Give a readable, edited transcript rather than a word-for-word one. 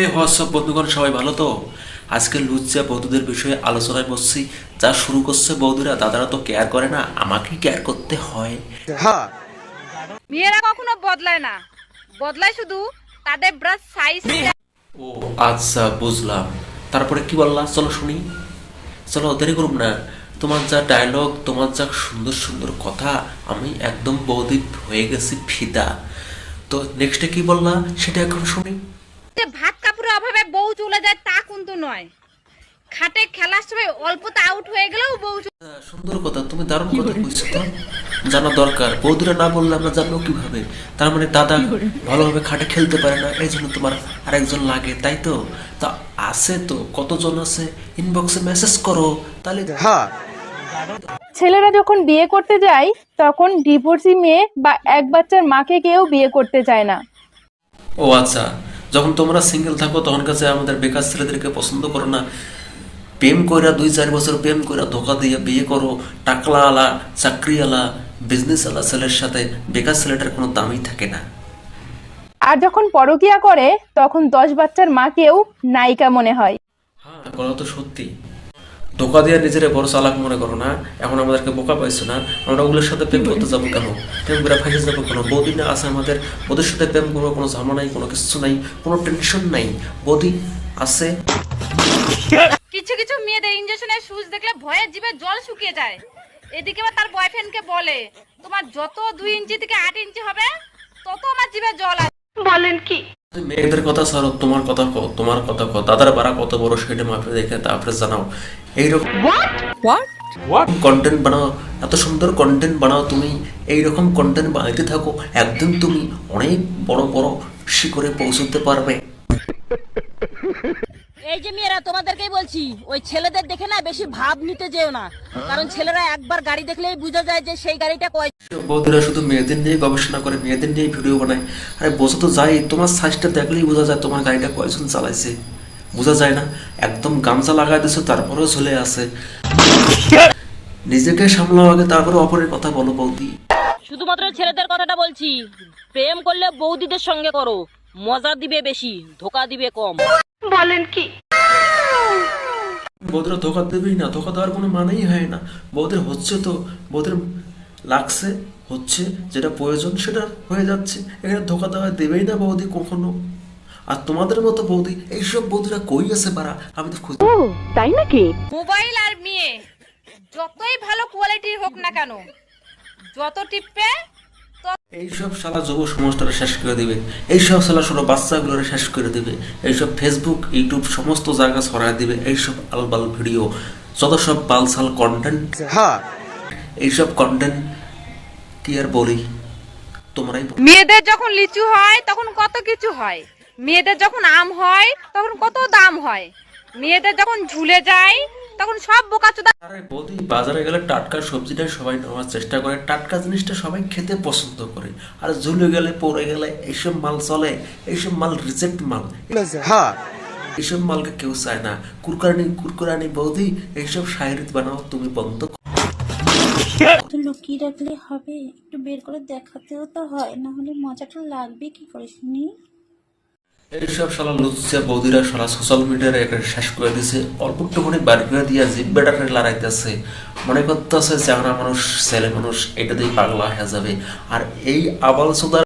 WhatsApp বন্ধুগণ, সবাই ভালো তো? আজকে লুচ্চা বৌদিদের বিষয়ে আলোচনায় বসছি। যা শুরু করছে বৌদিরা, দাদারা তো কেয়ার করে না, আমাকেই কেয়ার করতে হয়। মেয়েরা কখনো বদলায় না, বদলায় শুধু তাদের ব্রাশ সাইজ। ও আচ্ছা, বুঝলাম। তারপরে কি বললা, চলো শুনি। চলো দেরি করুম না। তোমার যা ডায়লগ, তোমার যা সুন্দর সুন্দর কথা, আমি একদম বৌদি হয়ে গেছি ফিদা। তো নেক্সটে কি বললা সেটা এখন শুনি। যে ভাত কাপড়ের অভাবে বউ চলে যায় তা কিন্তু নয়, খাটে খেলার সময় অল্পতে আউট হয়ে গেলেও বউ সুন্দর কথা, তুমি দারুণ কথা কইছো। তো জানা দরকার, বৌদিরা না বললে আমরা জানবো কিভাবে? তার মানে দাদা ভালোভাবে খাটে খেলতে পারে না, এই জন্য তোমার আরেকজন লাগে, তাই তো? তা আছে তো, কতজন আছে? ইনবক্সে মেসেজ করো তাহলে। ছেলেরা যখন বিয়ে করতে যায় তখন ডিভোর্সি মেয়ে বা এক বাচ্চার মাকে কেউ বিয়ে করতে চায় না। ও আচ্ছা, যখন তোমরা সিঙ্গেল থাকো তখন কাছে আমাদের বেকার ছেলেদেরকে পছন্দ করো না। প্রেম কইরা 2-4 বছর প্রেম কইরা ধোকা দিয়ে বিয়ে করো টাকলাওয়ালা, চাকরিওয়ালা, বিজনেসওয়ালা ছেলের সাথে। বেকার ছেলেটার কোনো দামই থাকে না। আর যখন পরকীয়া করে তখন 10 বাচ্চার মাকেও নায়িকা মনে হয়। হ্যাঁ, কথা তো সত্যি। ধোকা দিয়ে নিজেরা বড় চালাক মনে করো না, এখন আমাদেরকে বোকা পাইছো না। আমরা ওগুলোর সাথে প্রেম করতে যাবো কেন? প্রেম করে ফাঁসে যাবো কেন? বৌদি না আছে আমাদের, ওদের সাথে প্রেম করবো, কোনো ঝামেলা নাই, কোনো কিছু নাই, কোনো টেনশন নাই। বৌদি আছে। কিছু কিছু মেয়েদের ইনজেকশনের সুচ দেখলে ভয়ে জিভে জল শুকিয়ে যায়। এদিকে আবার তার বয়ফ্রেন্ডকে বলে, তোমার যত 2 ইঞ্চি থেকে 8 ইঞ্চি হবে তত আমার জিভে জল আসে। বলেন কি? মেয়েদের কথা ছাড়ো, তোমার কথা কও, তোমার কথা কও। দাদার বাড়া কত বড় সেটা মাপে দেখে তারপরে জানাও। এইরকম কন্টেন্ট বানাও, এত সুন্দর কন্টেন্ট বানাও তুমি। এইরকম কন্টেন্ট বানাইতে থাকো, একদিন তুমি অনেক বড় বড় শিখরে পৌঁছতে পারবে। এই যে মেয়েরা, তোমাদেরকেই বলছি, ওই ছেলেদের দেখে না বেশি ভাব নিতে যেও না, কারণ ছেলেরা একবার গাড়ি দেখলেই বোঝা যায় যে সেই গাড়িটা কয়। বৌদিরা শুধু মেয়েদের নিয়ে গবেষণা করে, মেয়েদের নিয়ে ভিডিও বানায়। আরে বোঝা তো যায়, তোমার সাইজটা দেখলেই বোঝা যায় তোমার গাড়িটা কয়জন চালাইছে। বোঝা যায় না? একদম গামছা লাগাই দিছো তারপরেও চলে আসে। নিজেকে সামলাও আগে, তারপরে অপরের কথা বলো বৌদি। শুধুমাত্র ছেলেদের কথাটা বলছি, প্রেম করলে বৌদিদের সঙ্গে করো, মজা দিবে বেশি, ধোকা দিবে কম। বলেন কি? বৌদিরা ধোকা দেবেই না, ধোকা দেওয়ার কোনো মানেই হয় না। বৌদের হচ্ছে তো, বৌদের লাগছে, হচ্ছে, যেটা প্রয়োজন সেটা হয়ে যাচ্ছে। এখানে ধোকা দেওয়া দেবেই না বৌদি কখনো। আর তোমাদের মতো বৌদি, এইসব বৌদিরা কই আছে পারা, আমি তো খুঁজে। তাই নাকি? মোবাইল আর মেয়ে যতই ভালো কোয়ালিটির হোক না কেন, যত টিপবে এইসব শালা যুব সমাজটারে শেষ করে দিবে। এইসব শালা ছোট বাচ্চাগুলোরে শেষ করে দিবে। এইসব ফেসবুক, ইউটিউব সমস্ত জায়গা ছড়ায় দিবে। এইসব আলবাল ভিডিও, যত সব বালসাল কন্টেন্ট, এইসব কন্টেন্ট কি আর বলি, তোমরাই বলো। মেয়েদের যখন লিচু হয় তখন কত কিছু হয়, মেয়েদের যখন আম হয় তখন কত দাম হয়, মেয়েদের যখন ঝুলে যায় তখন সব বোকাচোদা। আরে বৌদি, বাজারে গেলে টাটকা সবজিটাই সবাই নেওয়ার চেষ্টা করে, টাটকা জিনিসটা সবাই খেতে পছন্দ করে। আর ঝুলে গেলে, পড়ে গেলে এইসব মাল চলে, এইসব মাল রিজেক্ট মাল। এইসব মালকে কেউ চায় না। কুরকুরানি কুরকুরানি বৌদি, এইসব শায়রিত বানাও তুমি বন্ধ। তো লুকিয়ে রাখলে হবে, একটু বের করে দেখাতেও তো হয়, না হলে মজাটা লাগবে কি করে শুনি। এইসব শালা লুচ্চা বৌদিরা শালা সোশ্যাল মিডিয়ারে একটা শেষ করে দিছে। অল্প একটুখানি বার করে দিয়া জিব্বাটারে লড়াইতেছে, মনে করতেছে চ্যাংড়া মানুষ, ছেলে মানুষ, এটা দিয়ে পাগলা হয়ে যাবে। আর এই আবাল সুদার